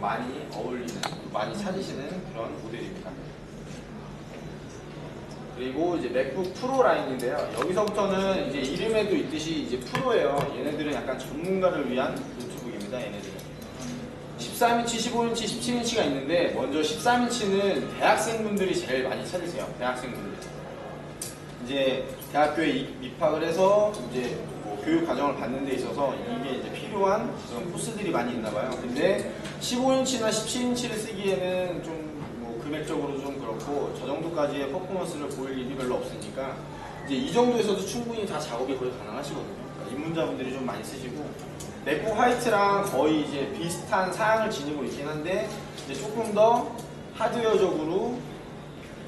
많이 어울리는, 많이 찾으시는 그런 모델입니다. 그리고 이제 맥북 프로 라인인데요. 여기서부터는 이제 이름에도 있듯이 이제 프로예요. 얘네들은 약간 전문가를 위한 노트북입니다. 얘네들은 13인치, 15인치, 17인치가 있는데 먼저 13인치는 대학생분들이 제일 많이 찾으세요. 대학생분들. 이제 대학교에 입학을 해서 이제 뭐 교육 과정을 받는 데 있어서 이게 이제 필요한 그런 코스들이 많이 있나 봐요. 근데 15인치나 17인치를 쓰기에는 좀 뭐 금액적으로 좀 그렇고 저 정도까지의 퍼포먼스를 보일 일이 별로 없으니까 이제 이 정도에서도 충분히 다 작업이 거의 가능하시거든요. 그러니까 입문자분들이 좀 많이 쓰시고 맥북 화이트랑 거의 이제 비슷한 사양을 지니고 있긴 한데 이제 조금 더 하드웨어적으로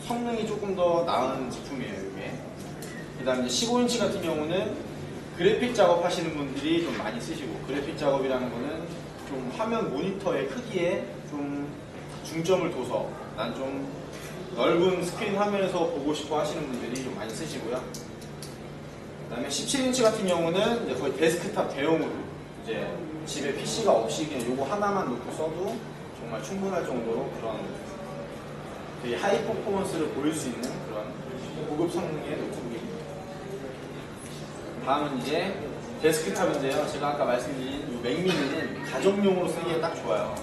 성능이 조금 더 나은 제품이에요. 이게. 그 다음에 15인치 같은 경우는 그래픽 작업하시는 분들이 좀 많이 쓰시고, 그래픽 작업이라는 거는 좀 화면 모니터의 크기에 좀 중점을 둬서 난 좀 넓은 스크린 화면에서 보고 싶어 하시는 분들이 좀 많이 쓰시고요. 그 다음에 17인치 같은 경우는 이제 거의 데스크탑 대용으로 이제 집에 PC가 없이 그냥 요거 하나만 놓고 써도 정말 충분할 정도로 그런 되게 하이 퍼포먼스를 보일 수 있는 그런 고급 성능의 노트북입니다. 다음은 이제 데스크탑인데요. 제가 아까 말씀드린 이 맥미니는 가정용으로 쓰기에 딱 좋아요.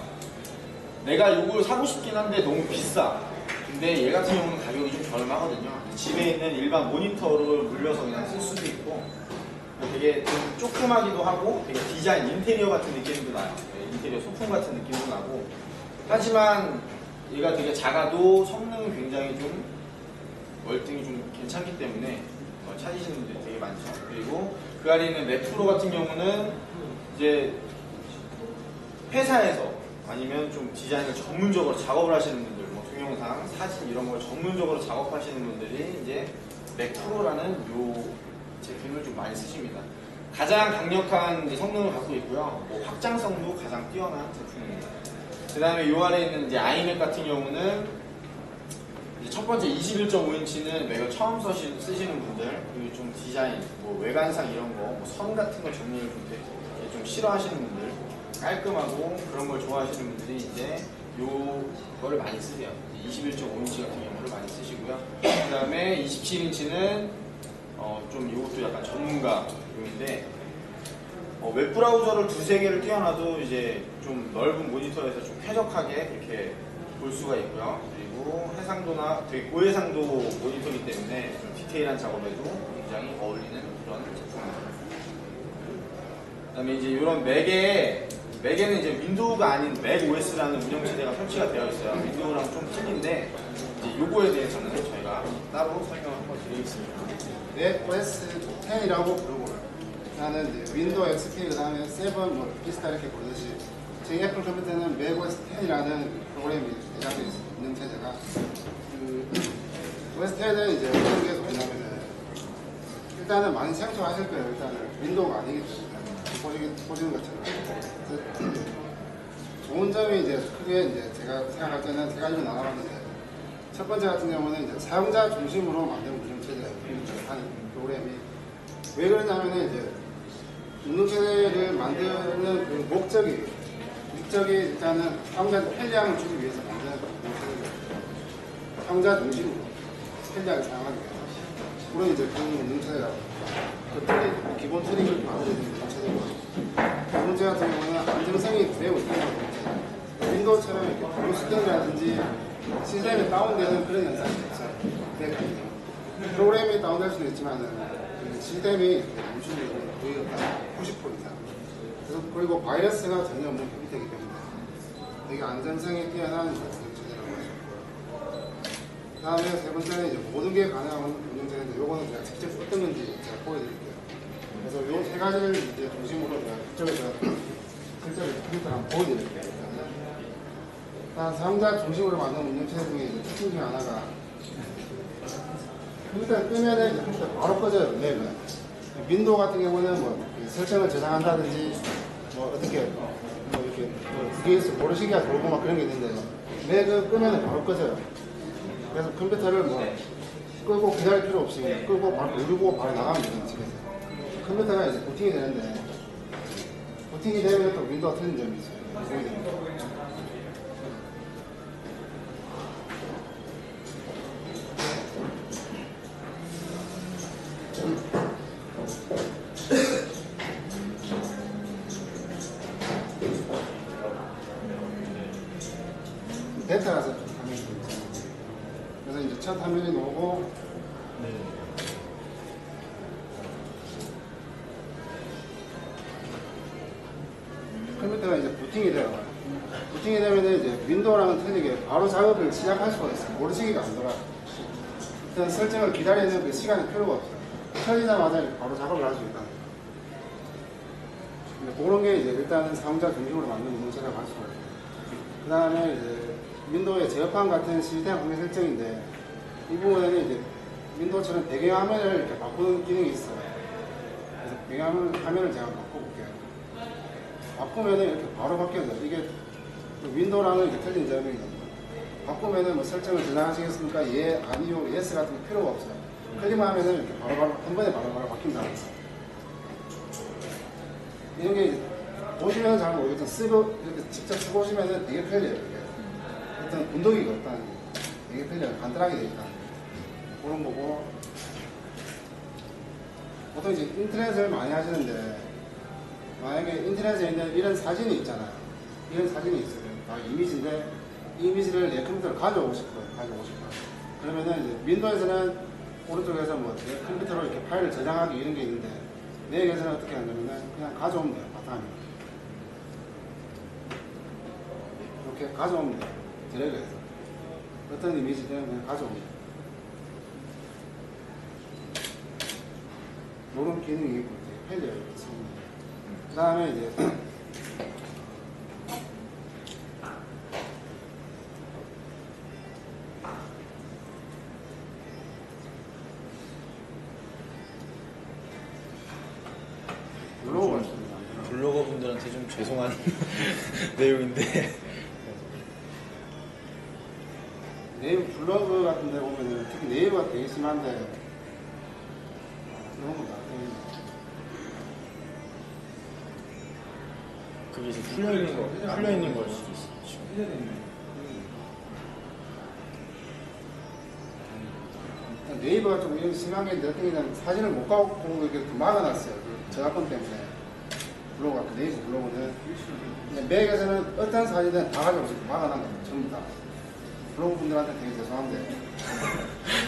내가 이걸 사고 싶긴 한데 너무 비싸. 근데 얘 같은 경우는 가격이 좀 저렴하거든요. 집에 있는 일반 모니터를 물려서 그냥 쓸 수도 있고 되게 좀 조그마기도 하고 되게 디자인, 인테리어 같은 느낌도 나요. 인테리어 소품 같은 느낌도 나고 하지만 얘가 되게 작아도 성능은 굉장히 좀 월등히 좀 괜찮기 때문에 찾으시는 분들이 되게 많죠. 그리고 그 아래에 있는 맥프로 같은 경우는 이제 회사에서 아니면 좀 디자인을 전문적으로 작업을 하시는 분들, 뭐 동영상, 사진 이런 걸 전문적으로 작업하시는 분들이 이제 맥프로라는 요 제품을 좀 많이 쓰십니다. 가장 강력한 이제 성능을 갖고 있고요. 뭐 확장성도 가장 뛰어난 제품입니다. 그 다음에 요 아래에 있는 이제 아이맥 같은 경우는 이제 첫 번째 21.5인치는 맥을 처음 쓰시는 분들, 그리고 좀 디자인, 뭐 외관상 이런 거, 뭐 선 같은 거 정리를 좀 싫어하시는 분들, 깔끔하고 그런 걸 좋아하시는 분들이 이제 요거를 많이 쓰세요. 21.5인치 같은 경우를 많이 쓰시고요. 그 다음에 27인치는 좀 이것도 약간 전문가용인데 웹브라우저를 두세 개를 띄워놔도 이제 좀 넓은 모니터에서 좀 쾌적하게 그렇게 볼 수가 있고요. 그리고 해상도나 되게 고해상도 모니터이기 때문에 좀 디테일한 작업에도 굉장히 어울리는 그런 제품입니다. 그 다음에 이제 이런 맥에는 이제 윈도우가 아닌 맥 OS라는 운영체제가 설치가 되어 있어요. 윈도우랑 좀 틀린데 이제 요거에 대해서는 저희가 따로 설명을 한번 드리겠습니다. 맥 OS 10이라고 부르고 나는 이제 윈도우 XP 그 다음에 7 뭐 비슷하게 이렇게 부르듯이 제 애플 컴퓨터는 맥 OS 10이라는 프로그램이 제작되어 있습니다. 운영체제가 OS 10은 이제 어떤 게 좋냐면은 일단은 많이 생소하실 거예요. 일단은 윈도우가 아니기 때문에 보시는 것처럼 좋은 점이 이제 크게 이제 제가 생각할 때는 세 가지로 나눠봤는데 첫 번째 같은 경우는 이제 사용자 중심으로 만든 운영체제를 하는 프로그램이 왜 그러냐면은 이제 운영체제를 만드는 그 목적이 일단은 사용자 편리함을 주기 위해서 만드는 운영체제예요. 사용자 중심으로 편리하게 사용하기 위해서 그런 이제 그런 운영체제라고 기본 트릭을 만들어야 되는 운영체제고 두 번째 같은 경우는 안정성이 매우 있는 윈도우처럼 이렇게 블루스크린이라든지 시스템이 다운되는 그런 현상이 없어요. 프로그램이 다운될 수도 있지만 시스템이 멈추는 거의 90% 이상. 그리고 바이러스가 전혀 없는 컴퓨터이기 때문에 되게 안정성이 뛰어난 운영체제라고 할 수 있고요. 그 다음에 세 번째는 이제 모든 게 가능한 운영체제인데 요거는 제가 직접 어떤 건지 제가 보여드릴게요. 그래서 요 세 가지를 이제 중심으로 제가 이쪽에서 실제로 컴퓨터를 한번 보여드릴게요. 일단 사용자 중심으로 만든 운영체제 중에 특징 중에 하나가 컴퓨터를 끄면은 컴퓨터 바로 꺼져요. 맥은 윈도우 같은 경우는 뭐 설정을 저장한다든지 뭐 어떻게 뭐 이렇게 뭐 VS 모르시기가 돌고 막 그런 게 있는데 맥은 끄면은 바로 꺼져요. 그래서 컴퓨터를 뭐 끄고 기다릴 필요 없이 그냥 끄고 바로 누르고 바로 나가면 되는 집에서 컴퓨터가 이제 부팅이 되는데 부팅이 되면 또 윈도우가 틀린 점이 있어요. 베타라서 좀 화면이 좀 있잖아요. 그래서 이제 첫 화면이 나오고 컴퓨터가 이제 부팅이 돼요. 부팅이 되면 이제 윈도우랑은 틀리게 바로 작업을 시작할 수가 있어요. 모르시기가 안 돌아요. 일단 설정을 기다리는 그 시간이 필요가 없어요. 켜지자마자 바로 작업을 할 수 있다. 그런 게 이제 일단은 사용자 중심으로 만든 운영체라고 할 수가 있어요. 그 다음에 이제 윈도우의 제어판 같은 시스템 환경 설정인데 이 부분에는 이제 윈도우처럼 배경화면을 이렇게 바꾸는 기능이 있어요. 그래서 배경화면을 제가 바꿔볼게요. 바꾸면은 이렇게 바로 바뀌어요. 이게 윈도우랑은 이렇게 틀린 점이 바꾸면은 뭐 설정을 전환하시겠습니까? 예, 아니요, 예스 같은 게 필요가 없어요. 클릭하면은 이렇게 바로바로 한 번에 바로바로 바뀐다. 이런 게 보시면 잘 모르겠지만 쓰고 이렇게 직접 써보시면은 되게 편리해요. 이게. 일단 분도기가 없다는 게 되게 편리해요. 간단하게 되어 있다. 그런 거고 보통 이제 인터넷을 많이 하시는데 만약에 인터넷에 있는 이런 사진이 있잖아요. 이런 사진이 있어요. 이미지인데 이 이미지를 내 컴퓨터로 가져오고 싶어요. 그러면은 이제 윈도우에서는 오른쪽에서 뭐 내 컴퓨터로 이렇게 파일을 저장하기 이런 게 있는데 맥에서는 어떻게 하냐면은 그냥 가져오면 돼요. 바탕에 이렇게 가져오면 돼요. 드래그해서 어떤 이미지든 그냥 가져오면 돼요. 이런 기능이 있고 되게 편리해요. 그 다음에 이제 블로그가 있습니다. 블로거 분들한테 좀 죄송한 내용인데 네이버 블로그 같은 데 보면은 특히 네이버가 되게 심한데 이런 거다. 그게 이제 풀려 있는 걸 수도 있어. 네이버가 좀 심한 게 어떤 게 있냐면 사진을 못 갖고 이렇게 막아놨어요. 그 저작권 때문에. 블로그가, 네이버 블로그는. 맥에서는 어떤 사진은 다 가져올 수 있고 막아놓은 거예요. 전부 다. 블로그 분들한테 되게 죄송한데.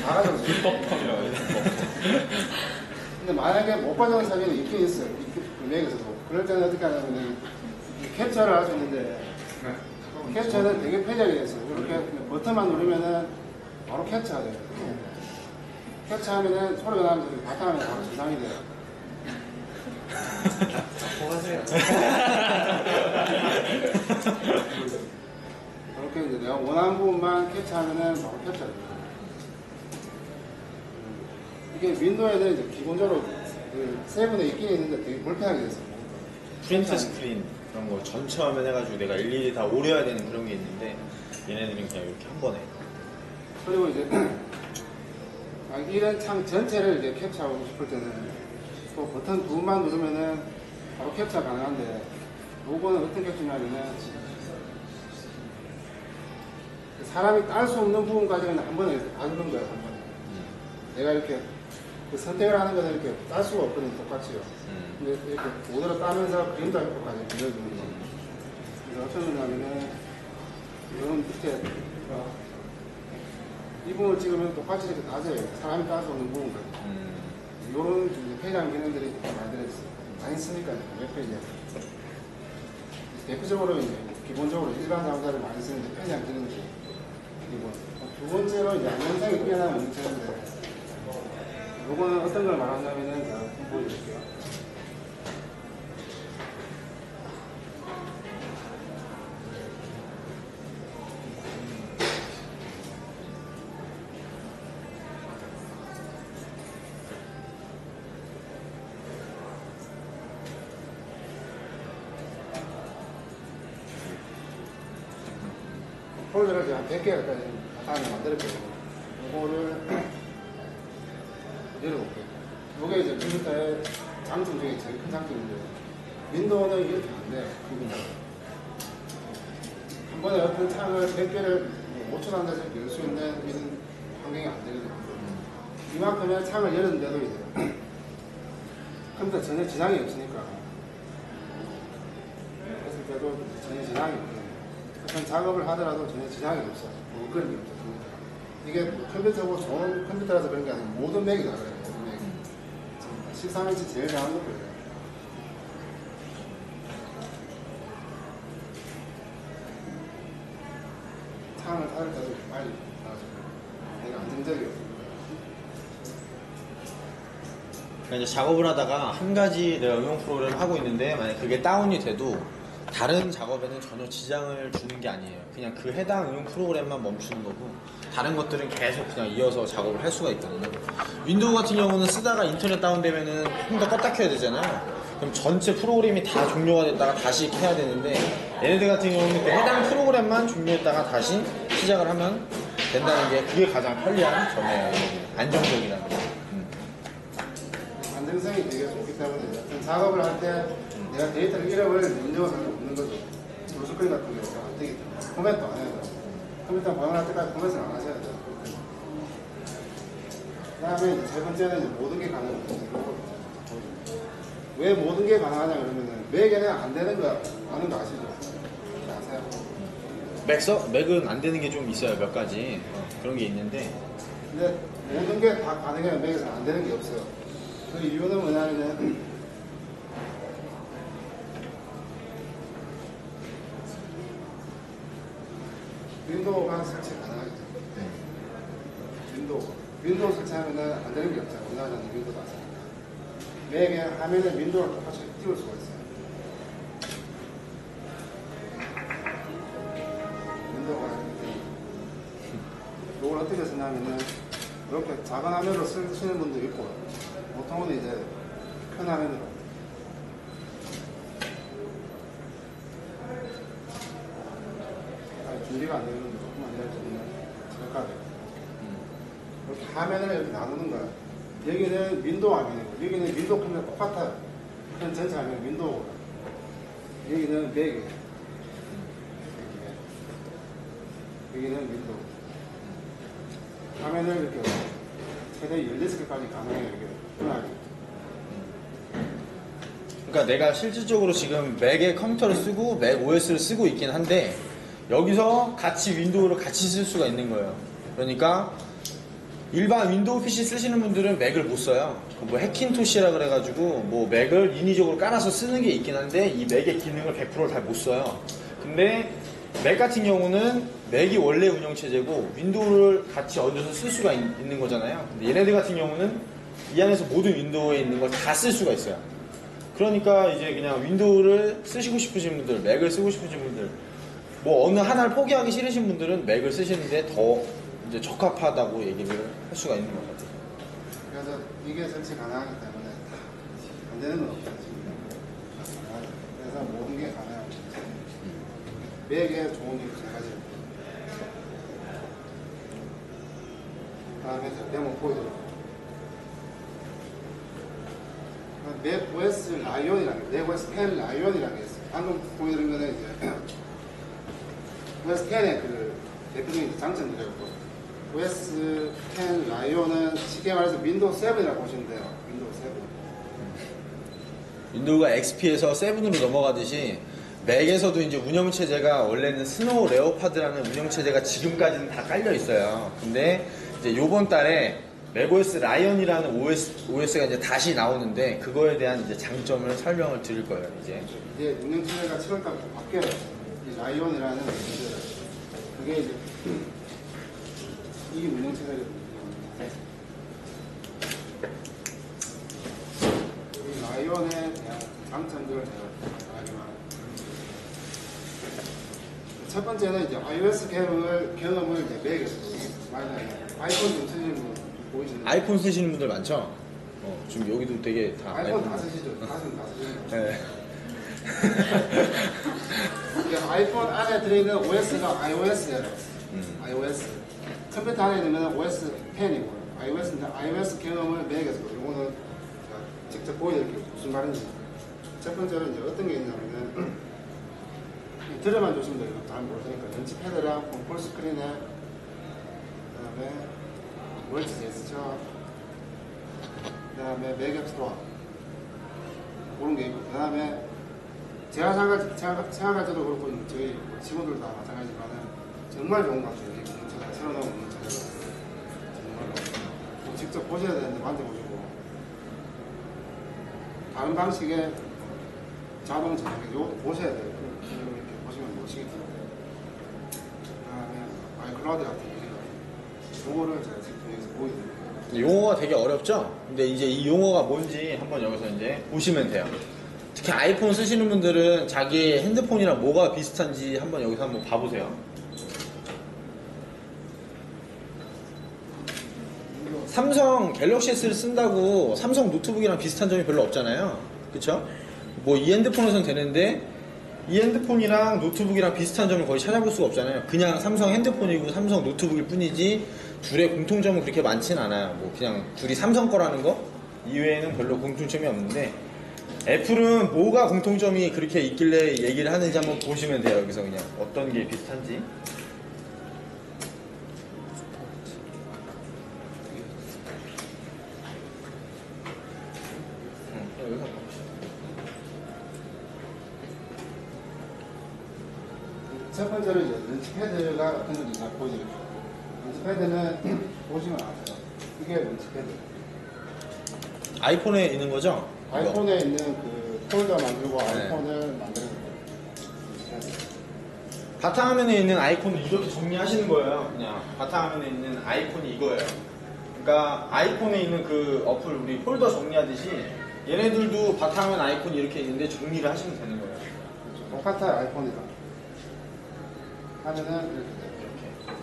다 가져올 수 있고. 근데 만약에 못 가져온 사진이 있긴 있어요. 맥에서도. 그럴 때는 어떻게 하냐면 캡처를 할 수 있는데 캡처는 되게 편하게 됐어요. 이렇게 버튼만 누르면은 바로 캡처가 돼요. 캡처하면은 소리가 나면서 바탕화면에 바로 저장이 돼요. 하세요. 그렇게 이제 내가 원하는 부분만 캡처하면은 바로 캡처가 돼요. 이게 윈도우에는 이제 기본적으로 그 세분에 있긴 있는데 되게 불편하게 됐어요. 프린트 스크린 그런 거 전체 화면 해가지고 내가 일일이 다 오려야 되는 그런 게 있는데 얘네들은 그냥 이렇게 한 번에. 그리고 이제 이런 창 전체를 이제 캡처하고 싶을 때는 또 버튼 두 번만 누르면은 바로 캡처 가능한데 요거는 어떤 캡처냐면은 사람이 딸 수 없는 부분까지는 한 번에 이렇게 다 누른 거예요. 한 번에. 내가 이렇게 그 선택을 하는 것은 이렇게 딸 수가 없거든요. 똑같이요. 근데 이렇게 모델을 따면서 그림자 효과까지 빌려주는 거예요. 그래서 어떤 거냐면은 이런 밑에 이 부분을 찍으면 똑같이 이렇게 따져요. 사람이 딸 수 없는 부분까지. 이런 페이지한 기능들이 많이 들어있어요. 많이 쓰니까 웹페이지에. 대표적으로 이제 기본적으로 일반 사용자를 많이 쓰는 페이지한 기능들이. 그리고 두 번째로 이제 안전성이 뛰어난 문제인데, 요거는 어떤 걸 말하냐면은 제가 보여드릴게요. 폴더를 제가 100개 가까이 바탕에 만들었거든요. 이거를 열어볼게요. 이게 이제 컴퓨터의 장점 중에 제일 큰 장점인데, 윈도우는 이렇게 안 돼요. 한 번에 어떤 창을 100개를 5초 안에서 열 수 있는 이런 환경이 안 되거든요. 이만큼의 창을 열었는데도 이제 컴퓨터 전혀 지장이 없으니까. 그랬을 때도 전혀 지장이 없거든요. 어떤 작업을 하더라도 전혀 지장이 없어요. 그런 게 없어요. 이게 컴퓨터고 좋은 컴퓨터라서 그런 게 아니고 모든 맥이 다 그래요. 모든 맥이. 13인치 제일 작은 것도 그래요. 창을 닫을 때도 빨리 닫아줘요. 되게 안정적이에요. 그러니까 이제 작업을 하다가 한 가지 내가 응용 프로그램을 하고 있는데 만약 그게 다운이 돼도 다른 작업에는 전혀 지장을 주는 게 아니에요. 그냥 그 해당 응용 프로그램만 멈추는 거고 다른 것들은 계속 그냥 이어서 작업을 할 수가 있거든요. 윈도우 같은 경우는 쓰다가 인터넷 다운되면은 컴퓨터 껐다 켜야 되잖아요. 그럼 전체 프로그램이 다 종료가 됐다가 다시 켜야 되는데 얘네들 같은 경우는 그 해당 프로그램만 종료했다가 다시 시작을 하면 된다는 게 그게 가장 편리한 점이에요. 안정적이라는 거. 안정성이 되게 좋기 때문에 어떤 작업을 할 때 내가 데이터를 잃어버릴 문제가 별로 없는 거죠. 블루스크린 같은 경우는 안 되기 때문에 포맷도 안 해요. 컴퓨터 방문할 때까지 포맷을 안 하셔야 돼요. 그 다음에 이제 세 번째는 이제 모든 게 가능합니다. 왜 모든 게 가능하냐 그러면은 맥에는 안 되는 거 아는 거 아시죠? 아세요? 맥은 안 되는 게 좀 있어요. 몇 가지 그런 게 있는데 근데 모든 게 다 가능해요. 맥에서 안 되는 게 없어요. 그 이유는 뭐냐면은 윈도우가 설치 가능하죠. 윈도우 설치하면은 안 되는 게 없어요. 우리나라는 윈도우도 안 쓰니까. 맥에 화면에 윈도우를 똑같이 띄울 수가 있어요. 윈도우가 이걸 어떻게 쓰냐면은 이렇게 작은 화면으로 쓰시는 분도 있고 보통은 이제 큰 화면으로 준비가 안 되는 분도 조금 안 되는 분은 생각하게 이렇게 화면을 이렇게 나누는 거야. 여기는 윈도우 화면이고 여기는 윈도우 컴퓨터 똑같아요. 큰 전체 화면 윈도우 여기는 맥이에요. 여기는 윈도우 화면을 이렇게 최대 16개까지 가능해요. 이게 편하게. 그러니까 내가 실질적으로 지금 맥의 컴퓨터를 쓰고 맥 OS를 쓰고 있긴 한데 여기서 같이 윈도우를 같이 쓸 수가 있는 거예요. 그러니까 일반 윈도우 PC 쓰시는 분들은 맥을 못 써요. 뭐 해킨토시라 그래가지고 뭐 맥을 인위적으로 깔아서 쓰는 게 있긴 한데 이 맥의 기능을 100% 잘 못 써요. 근데 맥 같은 경우는 맥이 원래 운영체제고 윈도우를 같이 얹어서 쓸 수가 있는 거잖아요. 근데 얘네들 같은 경우는 이 안에서 모든 윈도우에 있는 걸 다 쓸 수가 있어요. 그러니까 이제 그냥 윈도우를 쓰시고 싶으신 분들, 맥을 쓰고 싶으신 분들, 뭐 어느 하나를 포기하기 싫으신 분들은 맥을 쓰시는데 더 이제 적합하다고 얘기를 할 수가 있는 것 같아요. 그래서 이게 설치 가능하기 때문에 안 되는 건 없어요. 지금. 그래서 모든 게 가능합니다. 맥에 좋은 이유 세 가지. 다음에 데모 보여드릴게요. 맥 OS 라이온이라는 게, 맥 OS 10 라이온이라는 게 있어요. 방금 보여드린 거는 이제 OS 10의 그 대표적인 장점들이었고, OS 10 라이온은 쉽게 말해서 윈도우 7이라고 보시면 돼요. 윈도우 7. 윈도우가 XP에서 7으로 넘어가듯이 맥에서도 이제 운영체제가 원래는 스노우 레오파드라는 운영체제가 지금까지는 다 깔려 있어요. 근데 이제 요번 달에 맥OS 라이언이라는 OS가 이제 다시 나오는데 그거에 대한 이제 장점을 설명을 드릴 거예요. 이제 운영체제가 7월달부터 바뀌어요. 이 라이온이라는 운영체제가. 그게 이제 이 운영체제거든요. 이 라이온에 대한 장점들을 제가 말하기만. 첫 번째는 이제 iOS 경험을 이제 맥에서 많이 아이폰 좀 쓰시는 분 보이시나요? 아이폰 쓰시는 분들 많죠? 지금 여기도 되게 다 아이폰 다 쓰시죠? 다 쓰시죠? 네. 아이폰 안에 들어있는 OS가 iOS예요. iOS. 컴퓨터 안에 있는 OS 10이고 iOS인데 iOS 경험을 맥에서 이거는 직접 보여드릴게요. 무슨 말인지. 첫 번째로 이제 어떤 게 있냐면은 들어만 주시면 돼요. 잘 모르니까 전체 패드랑 홈 스크린에 그다음에 월드 제스처 그다음에 맥앱 스토어 그런 게 있고 그다음에 제가 생각할 때도 그렇고 저희 친구들 다 마찬가지지만은 정말 좋은 것 같아요. 이 공차가 새로 나온 공차가 정말로 꼭 직접 보셔야 되는데 만져보시고 다른 방식의 자동 전화기 이것도 보셔야 돼요. 이렇게 보시면 멋있겠더라고요. 그다음에 마이클라우드 같은 거 요거를 제가 지금 여기서 보여드릴게요. 용어가 되게 어렵죠? 근데 이제 이 용어가 뭔지 한번 여기서 이제 보시면 돼요. 특히 아이폰 쓰시는 분들은 자기 핸드폰이랑 뭐가 비슷한지 한번 여기서 한번 봐보세요. 삼성 갤럭시 S를 쓴다고 삼성 노트북이랑 비슷한 점이 별로 없잖아요. 그쵸? 뭐 이 핸드폰에선 되는데 이 핸드폰이랑 노트북이랑 비슷한 점을 거의 찾아볼 수가 없잖아요. 그냥 삼성 핸드폰이고 삼성 노트북일 뿐이지 둘의 공통점은 그렇게 많진 않아요. 뭐 그냥 둘이 삼성 거라는 거 이외에는 별로 공통점이 없는데 애플은 뭐가 공통점이 그렇게 있길래 얘기를 하는지 한번 보시면 돼요. 여기서 그냥 어떤 게 비슷한지. 여기서 한번 보시죠. 첫 번째로 이제 런치패드가 어떤 건지 잘 보여드릴게요. 런치패드는 보시면 아세요. 이게 런치패드. 아이폰에 있는 거죠? 이거. 아이폰에 있는 그 폴더 만들고 네. 아이폰을 만드는 거예요. 런치패드. 바탕화면에 있는 아이콘을 이렇게 정리하시는 거예요. 그냥 바탕화면에 있는 아이콘이 이거예요. 그러니까 아이폰에 있는 그 어플 우리 폴더 정리하듯이 얘네들도 바탕화면 아이콘이 이렇게 있는데 정리를 하시면 되는 거예요. 똑같아요, 아이폰이랑. 하면은 이렇게 돼요. 이렇게.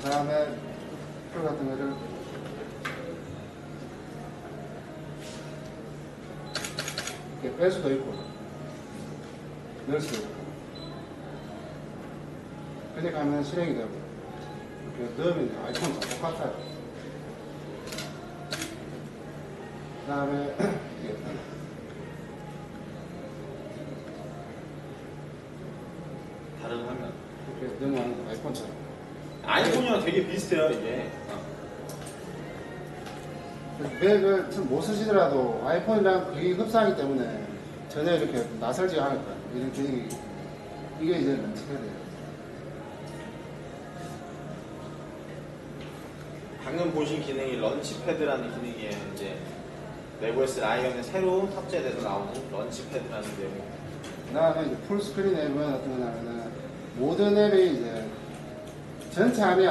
그 다음에 풀 같은 거를 이렇게 뺄 수도 있고 넣을 수도 있고 클릭하면 실행이 되고 이렇게 넣으면 이제 아이콘과 똑같아요. 그 다음에 이게 다른 화면. 이렇게 넣으면 아이폰처럼 아이폰이랑 되게 비슷해요, 이게. 맥을 좀 못 쓰시더라도 아이폰이랑 그게 흡사하기 때문에 전혀 이렇게 낯설지 않을 거예요. 이런 기능이 이게 이제 런치패드예요. 방금 보신 기능이 런치패드라는 기능이에요. 이제 맥OS 라이언에 새로 탑재돼서 나오는 런치패드라는 내용. 그 다음에 이제 풀스크린 앱은 어떤 거냐면은 모든 앱이 이제 전체 화면이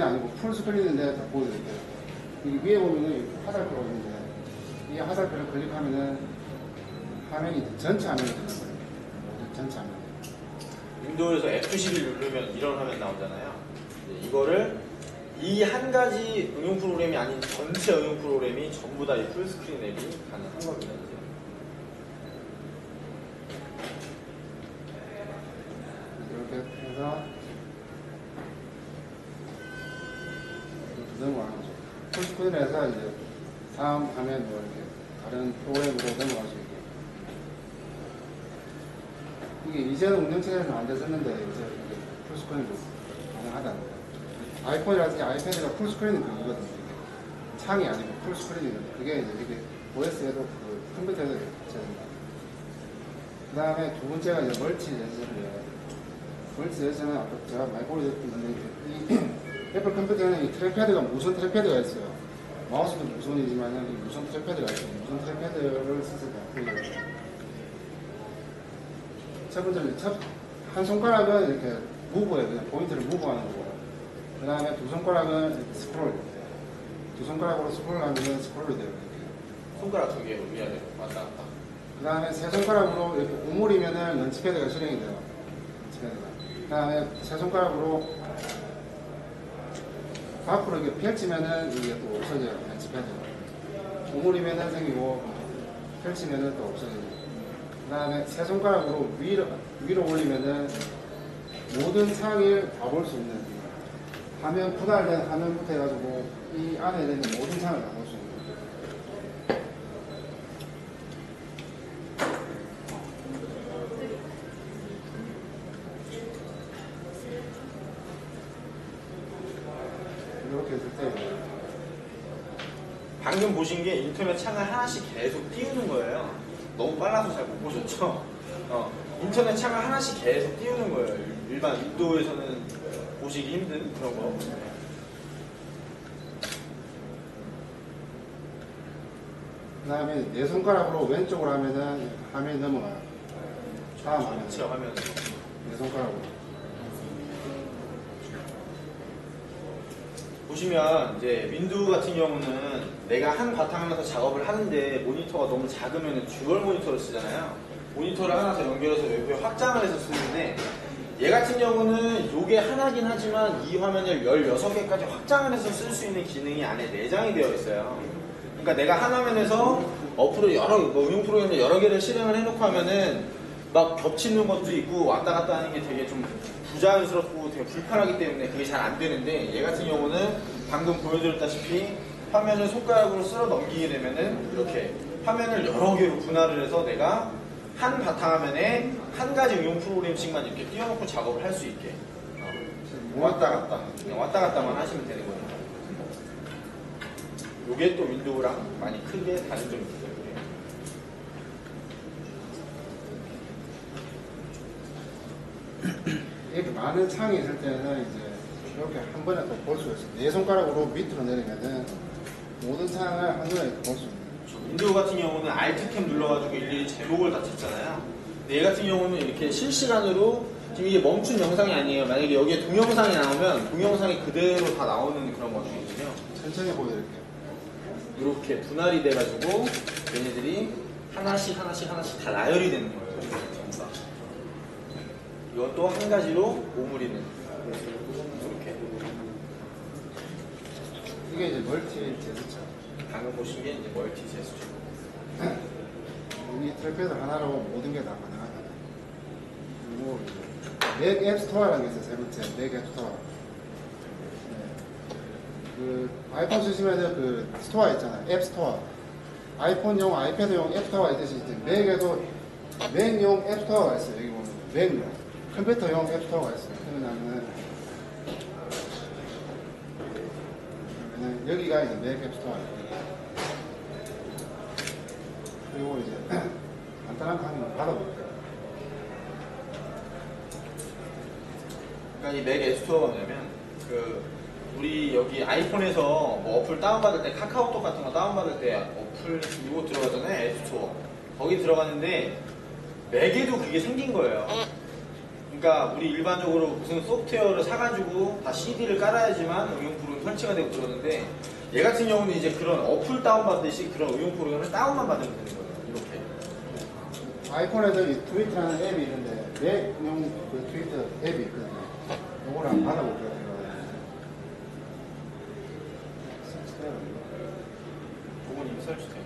아니고 풀스크린인데 다 보여드릴게요. 이 위에 보면은 화살표가 있는데 이 화살표를 클릭하면은 화면이 이제 전체 화면이 되는 거예요. 모든 전체 화면. 윈도우에서 F11 누르면 이런 화면 나오잖아요. 이제 이거를 이 한 가지 응용 프로그램이 아닌 전체 응용 프로그램이 전부 다 이 풀스크린 앱이 가능한 겁니다. 이제. 이렇게 해서 이렇게 넘어가는 거죠. 풀스크린에서 이제 다음 화면 뭐 이렇게 다른 프로그램으로 넘어갈 수 있게. 이게 이제는 운영체제에서 안 됐었는데 이제 이게 풀스크린으로 가능하다는 거예요. 아이폰이라든지 아이패드가 풀스크린은 그거거든요. 창이 아니고 풀스크린이거든요. 그게 이제 이게 OS에도 그 컴퓨터에도 있잖아요. 그 다음에 두 번째가 이제 멀티 레저예요. 멀티 레저는 아까 제가 많이 보여드렸는데 이 애플 컴퓨터는 이 트랙패드가 무선 트랙패드가 있어요. 마우스도 무선이지만 이 무선 트랙패드가 있어요. 무선 트랙패드를 쓰셔서 보여드려요. 첫 번째는 한 손가락은 이렇게 무브해요. 그냥 포인트를 무브하는 거고. 그 다음에 두 손가락은 이렇게 스크롤. 두 손가락으로 스크롤하면 스크롤이 돼요. 이렇게. 손가락 두 개로 위아래로 왔다 갔다. 그 다음에 세 손가락으로 이렇게 오므리면은 런치패드가 실행이 돼요. 런치패드가. 그 다음에 세 손가락으로 밖으로 이렇게 펼치면은 이게 또 없어져요. 런치패드가. 오므리면은 생기고 펼치면은 또 없어져요. 그 다음에 세 손가락으로 위로 올리면은 모든 상을 다 볼 수 있는 화면 분할된 화면부터 해가지고 이 안에 있는 모든 상을 다 볼 수 있는 이렇게 했을 때 방금 보신 게 인터넷 창을 하나씩 계속 띄우는 거예요. 너무 빨라서 잘 못 보셨죠? 인터넷 창을 하나씩 계속 띄우는 거예요. 일반 윈도우에서는 보시기 힘든 그런 거. 그 다음에 네 손가락으로 왼쪽으로 하면은 화면이 넘어가요. 다음 화면. 그렇죠, 화면. 네 손가락으로. 보시면 이제 윈도우 같은 경우는 내가 한 바탕화면에서 작업을 하는데 모니터가 너무 작으면 듀얼 모니터를 쓰잖아요. 모니터를 하나 더 연결해서 외부에 확장을 해서 쓰는데 얘 같은 경우는 이게 하나긴 하지만 이 화면을 16개까지 확장을 해서 쓸 수 있는 기능이 안에 내장이 되어 있어요. 그러니까 내가 한 화면에서 어플을 응용 프로그램을 여러 개를 실행을 해놓고 하면은 막 겹치는 것도 있고 왔다 갔다 하는 게 되게 좀 부자연스럽고 되게 불편하기 때문에 그게 잘 안 되는데 얘 같은 경우는 방금 보여드렸다시피 화면을 손가락으로 쓸어 넘기게 되면은 이렇게 화면을 여러 개로 분할을 해서 내가 한 바탕화면에 한 가지 응용 프로그램씩만 이렇게 띄워놓고 작업을 할 수 있게 왔다 갔다 그냥 왔다 갔다만 하시면 되는 거예요. 요게 또 윈도우랑 많이 크게 다른 점이 있어요. 이렇게 많은 창이 있을 때는 이제 이렇게 한 번에 또 볼 수가 있어요. 네 손가락으로 밑으로 내리면은 모든 창을 한눈에 볼 수 있는. 윈도우 같은 경우는 Alt-탭 눌러가지고 일일이 제목을 다 찾잖아요. 근데 얘 같은 경우는 이렇게 실시간으로 지금 이게 멈춘 영상이 아니에요. 만약에 여기에 동영상이 나오면 동영상이 그대로 다 나오는 그런 거거든요. 천천히 보여드릴게요. 이렇게 분할이 돼가지고 얘네들이 하나씩 다 나열이 되는 거예요. 전부 다. 이것도 한 가지로 오므리는 이렇게. 이게 이제 멀티 제스처. 방금 보신 게 이제 멀티 제스처. 이 트랙패드 하나로 모든 게 다 가능하다. 그리고 맥 앱 스토어라는 게 있어요. 세 번째 맥 앱 스토어. 그 아이폰 쓰시면은 그 스토어 있잖아요. 앱 스토어. 아이폰용, 아이패드용 앱 스토어가 있듯이 이제 맥에도 맥용 앱 스토어가 있어요. 여기 보면 맥용 컴퓨터용 앱 스토어가 있어요. 그러면은 여기가 이제 맥 앱 스토어예요. 그리고 이제 간단한 거 한번 받아볼게요. 그러니까 이 맥 앱스토어가 뭐냐면 그 우리 여기 아이폰에서 뭐 어플 다운받을 때 카카오톡 같은 거 다운받을 때 어플 이거 들어가잖아요. 앱스토어 거기 들어가는데 맥에도 그게 생긴 거예요. 그러니까 우리 일반적으로 무슨 소프트웨어를 사가지고 다 CD를 깔아야지만 응용 프로그램 설치가 되고 그러는데 얘 같은 경우는 이제 그런 어플 다운받듯이 그런 응용 프로그램을 다운만 받으면 되는 거예요. 이렇게. 아이폰에도 이 트위터라는 앱이 있는데 맥용 그 트위터 앱이 있거든요. 요걸 한번 받아볼게요. 그건 이미 설치돼요.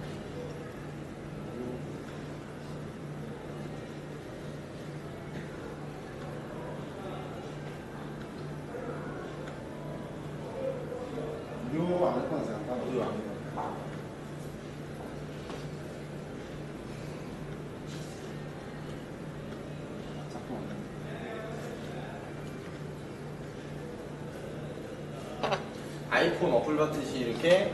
무료 아이폰에서 한번 무료 받아볼게요. 아이폰. 잠깐만요. 아이폰 어플 받듯이 이렇게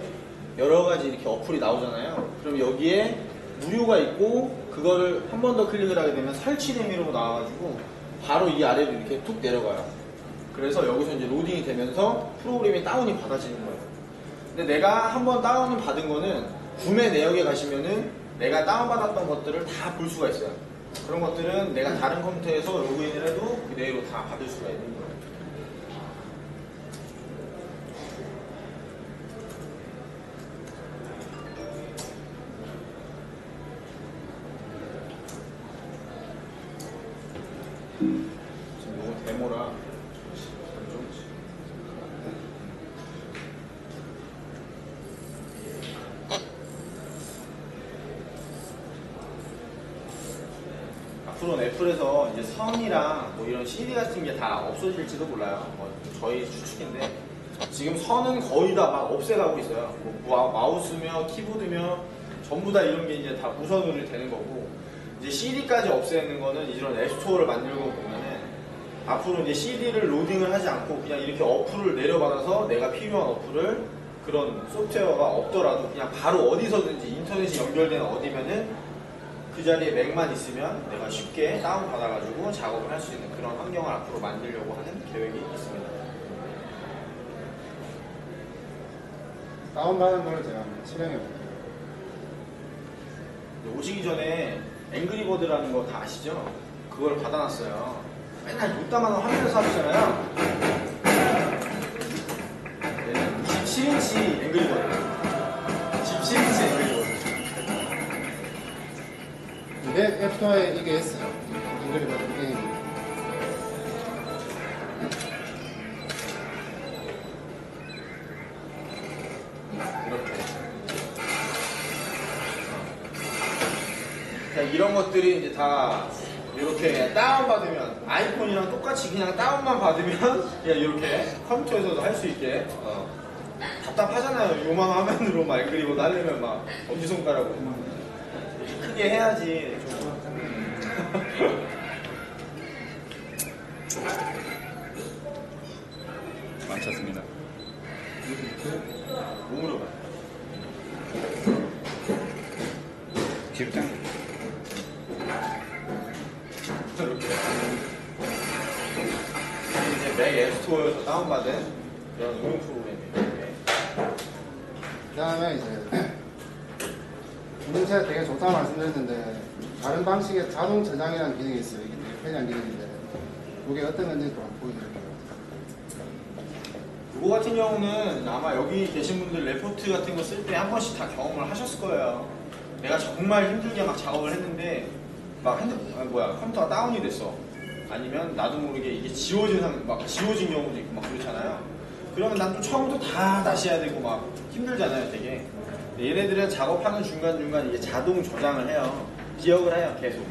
여러 가지 이렇게 어플이 나오잖아요. 그럼 여기에 무료가 있고 그거를 한 번 더 클릭을 하게 되면 설치 대미로 나와가지고 바로 이 아래로 이렇게 툭 내려가요. 그래서 여기서 이제 로딩이 되면서 프로그램이 다운이 받아지는 거예요. 근데 내가 한 번 다운을 받은 거는 구매 내역에 가시면은 내가 다운받았던 것들을 다 볼 수가 있어요. 그런 것들은 내가 다른 컴퓨터에서 로그인을 해도 그대로 다 받을 수가 있는 거예요. 지금 이거 데모라 좀 앞으로는 애플에서 이제 선이랑 뭐 이런 CD 같은 게 다 없어질지도 몰라요. 뭐 저희 추측인데 지금 선은 거의 다 막 없애가고 있어요. 뭐 마우스며 키보드며 전부 다 이런 게 이제 다 무선으로 되는 거고 이제 CD까지 없애는 거는 이런 앱스토어를 만들고 보면은 앞으로 이제 CD를 로딩을 하지 않고 그냥 이렇게 어플을 내려받아서 내가 필요한 어플을 그런 소프트웨어가 없더라도 그냥 바로 어디서든지 인터넷이 연결된 어디면은 그 자리에 맥만 있으면 내가 쉽게 다운 받아가지고 작업을 할 수 있는 그런 환경을 앞으로 만들려고 하는 계획이 있습니다. 다운받은 걸 제가 한번 실행해 볼게요. 오시기 전에 앵그리버드라는 거 다 아시죠? 그걸 받아놨어요. 맨날 요따만한 화면에서 하잖아요. 얘는 27인치 앵그리버드. 27인치 앵그리버드. 이게 앱스토어에 이게 있어요. 앵그리버드 게임. 이렇게. 그냥 이런 것들이 이제 다 이렇게 다운받으면 아이폰이랑 똑같이 그냥 다운만 받으면 그냥 이렇게 컴퓨터에서도 할 수 있게 답답하잖아요. 요만 화면으로 막 앵그리버드 하려면 막 엄지손가락으로 이렇게 크게 해야지 좀. 많습니다. 몸으로 가. 뒤로 당겨. 이렇게. 이제 맥 앱스토어에서 다운받은 이런 응용 프로그램이에요. 그 다음에 이제 운동체가 되게 좋다고 말씀드렸는데 다른 방식의 자동 저장이라는 기능이 있어요. 이게 되게 편리한 기능인데 이게 어떤 건지 좀 보여드릴게요. 이거 같은 경우는 아마 여기 계신 분들 레포트 같은 거 쓸 때 한 번씩 다 경험을 하셨을 거예요. 내가 정말 힘들게 막 작업을 했는데 막 컴퓨터가 다운이 됐어. 아니면 나도 모르게 이게 지워진 경우도 있고 막 그렇잖아요. 그러면 난 또 처음부터 다 다시 해야 되고 막 힘들잖아요, 되게. 근데 얘네들은 작업하는 중간중간 이게 자동 저장을 해요. 기억을 해요, 계속.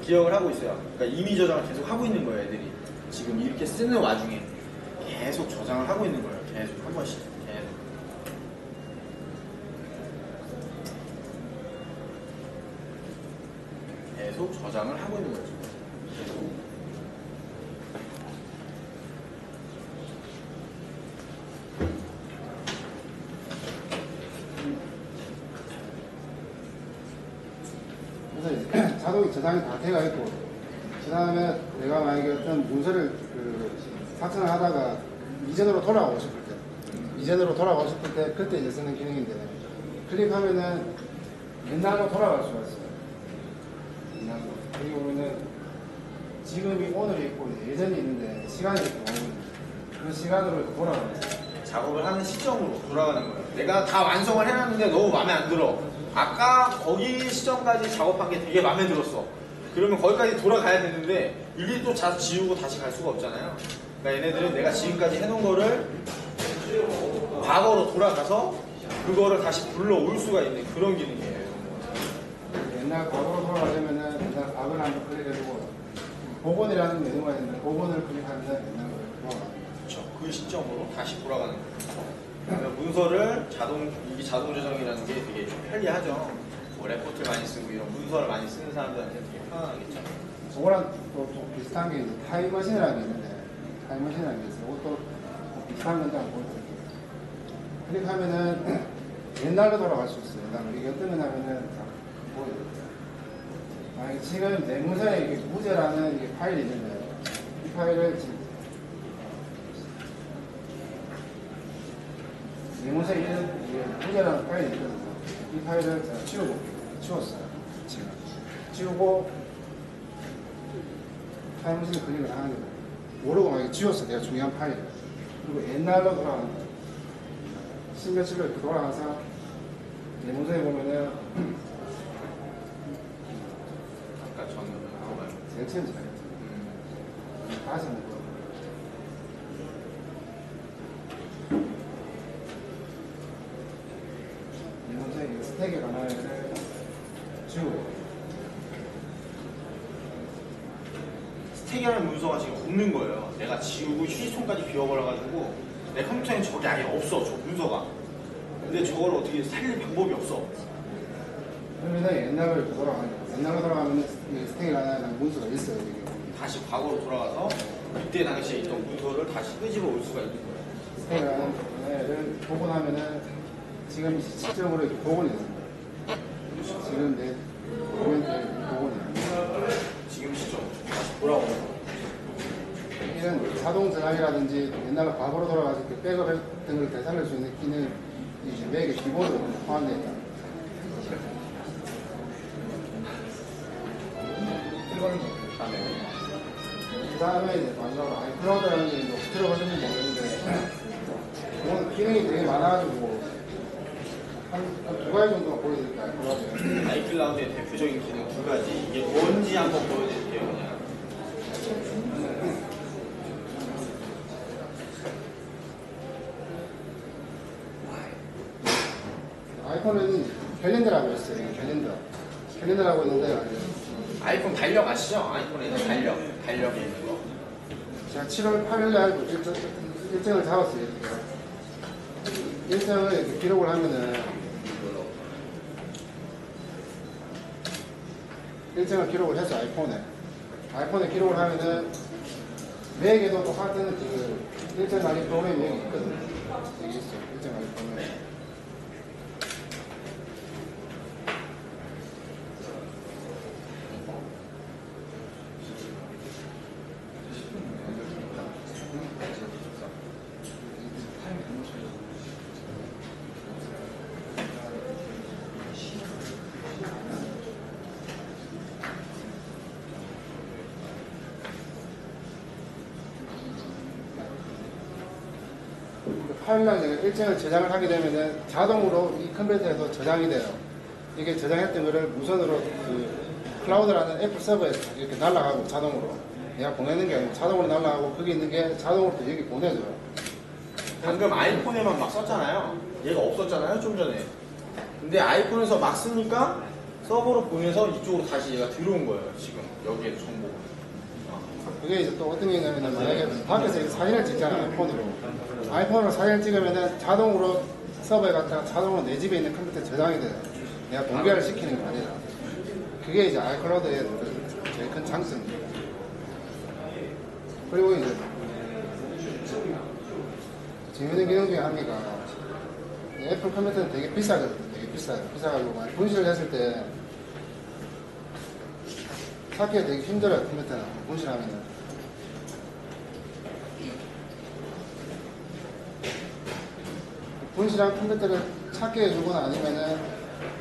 기억을 하고 있어요. 그러니까 이미 저장을 계속 하고 있는 거예요, 애들이. 지금 이렇게 쓰는 와중에 계속 저장을 하고 있는 거예요. 계속 한 번씩. 계속 저장을 하고 있는 거죠. 계속. 그래서 이제 자동이 저장이 다 돼가 있고 그 다음에 내가 만약에 어떤 문서를 작성을 하다가 이전으로 돌아가고 싶을 때 그때 이제 쓰는 기능인데 클릭하면은 옛날로 돌아갈 수가 있어요. 옛날로. 여기 보면은 지금이 오늘이 있고 예전이 있는데 시간이 이렇게 오는 그 시간으로 이렇게 돌아가는 거예요. 작업을 하는 시점으로 돌아가는 거예요. 내가 다 완성을 해놨는데 너무 마음에 안 들어. 아까 거기 시점까지 작업한 게 되게 마음에 들었어. 그러면 거기까지 돌아가야 되는데 일일이 또 지우고 다시 갈 수가 없잖아요. 그러니까 얘네들은 내가 지금까지 해놓은 거를 과거로 돌아가서 그거를 다시 불러올 수가 있는 그런 기능이에요. 옛날 과거로 돌아가려면은 옛날 과거를 한번 클릭해주고 복원이라는 메뉴가 있는데 복원을 클릭하면 옛날로 돌아가요. 그렇죠. 그 시점으로 다시 돌아가는 거예요. 그러니까 문서를 이게 자동 저장이라는 게 되게 좀 편리하죠. 뭐 레포트를 많이 쓰고 이런 문서를 많이 쓰는 사람들한테 되게 편안하겠죠. 저거랑 또 비슷한 게 이제 타임머신이라는 게 있는데 타임머신이라는 게 있어요. 이것도 비슷한 건데 한번 보여드릴게요. 클릭하면은 옛날로 돌아갈 수 있어요. 옛날로. 이게 어떤 거냐면은 보여드릴게요. 만약에 지금 내 문서에 이게 무제라는 이게 파일이 있는데 이 파일을 지금 내 문서에 있는 이게 무제라는 파일이 있거든요. 이 파일을 제가 치웠어요. 지금 치우고 타임머신을 클릭을 하는 거예요. 모르고 막 지웠어. 내가 중요한 파일. 그리고 옛날로 돌아가는 거예요. 신며칠로 이렇게 돌아가서 내 문서에 보면은 아까 저는 제일 처음 잘했죠. 다시 한번 보여요. 내 문서에 스택에 관한 지우고 스택이라는 문서가 지금 없는 거예요. 내가 지우고 휴지통까지 비워버려가지고 내 컴퓨터에는 저게 아예 없어. 저 문서가. 근데 저걸 어떻게 살릴 방법이 없어. 그러면 옛날로 이렇게 돌아가는 거예요. 옛날로 돌아가면 스택에 관한 문서가 있어요. 이게. 다시 과거로 돌아가서 그때 당시에 있던 문서를 다시 끄집어 올 수가 있는 거예요. 스택에 관한 부분을 복원하면은 지금 시점으로 이렇게 복원이 되는 거예요. 지금 내 도면에 이런 자동 저장이라든지 옛날로 과거로 돌아가서 그 백업 같은 걸 되살릴 수 있는 기능이 이제 맥의 기본으로 포함되어 있다. 그 다음에 이제 마지막으로 아이클라우드라는 게 뭐 들어보셨는지 모르겠는데 이건 기능이 되게 많아가지고 한 두 가지 정도만 보여드릴게요. 아이클라우드. 아이클라우드의 대표적인 기능 두 가지. 이게 뭔지 한번 보여드릴게요. 그냥. 아이폰은 캘린더라고 있어요. 캘린더라고 있는데 아이폰 달력 아시죠? 아이폰에는 달력에 있는 거. 제가 7월 8일 날 일정을 잡았어요. 일정을 이렇게 기록을 하면은 일정을 기록을 해서 아이폰에 기록을 하면은 맥에도 똑같은 그 일정 관리 프로그램이 여기 있거든요. 여기 있어요. 일정 관리 프로그램. 파일날 내가 일정을 저장을 하게 되면은 자동으로 이 컴퓨터에서 저장이 돼요. 이게 저장했던 거를 무선으로 그 클라우드라는 애플 서버에 이렇게 날아가고 자동으로 내가 보내는 게 아니고 자동으로 날아가고 거기 있는 게 자동으로 또 여기 보내줘요. 방금 아이폰에만 막 썼잖아요. 얘가 없었잖아요, 좀 전에. 근데 아이폰에서 막 쓰니까 서버로 보내서 이쪽으로 다시 얘가 들어온 거예요, 지금. 여기에 정보가. 그게 이제 또 어떤 게 있냐면 만약에 밖에서 이렇게 사진을 찍잖아요, 아이폰으로 사진을 찍으면은 자동으로 서버에 갔다가 자동으로 내 집에 있는 컴퓨터에 저장이 돼요. 내가 동기화를 시키는 게 아니라. 그게 이제 아이클라우드의 그 제일 큰 장점입니다. 그리고 이제 재밌는 기능 중에 한 개가 애플 컴퓨터는 되게 비싸거든요. 되게 비싸요. 비싸가지고 분실을 했을 때 찾기가 되게 힘들어요. 컴퓨터는 분실하면은. 분실한 컴퓨터를 찾게 해주거나 아니면은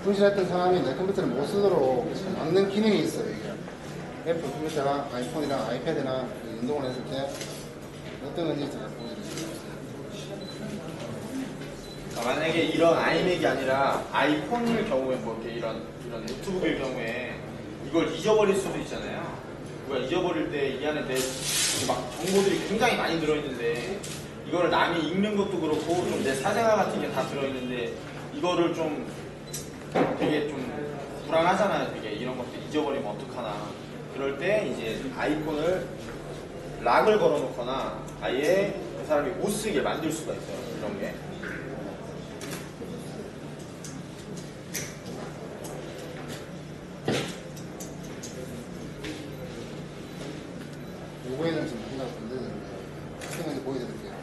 분실했던 사람이 내 컴퓨터를 못 쓰도록 막는 기능이 있어요. 이게 애플 컴퓨터랑 아이폰이랑 아이패드나 연동을 했을 때 어떤 건지 제가 보여드릴게요. 만약에 이런 아이맥이 아니라 아이폰일 경우에 뭐 이렇게 이런 노트북일 경우에 이걸 잊어버릴 수도 있잖아요. 우리가 잊어버릴 때 이 안에 막 정보들이 굉장히 많이 들어있는데 이거를 남이 읽는 것도 그렇고 좀 내 사생활 같은 게 다 들어있는데 이거를 좀 되게 좀 불안하잖아요. 되게 이런 것들 잊어버리면 어떡하나. 그럴 때 이제 아이폰을 락을 걸어놓거나 아예 그 사람이 못 쓰게 만들 수가 있어요. 이런 게. 요거에는 지금 생각 안 되는데 어떤 건지 보여드릴게요.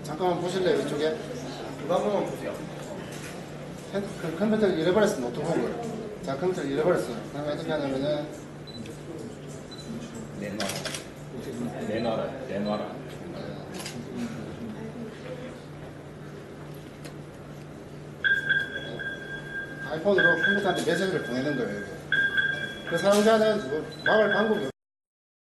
잠깐만 보실래요? 이쪽에 이거 한 번만 보세요. 그 컴퓨터를 잃어버렸어. 노트북을. 자, 컴퓨터를 잃어버렸어요. 그럼 어떻게 하냐면은 내놔라. 아이폰으로 컴퓨터한테 메시지를 보내는 거예요. 이게. 그 사용자는 뭐 막을 방법이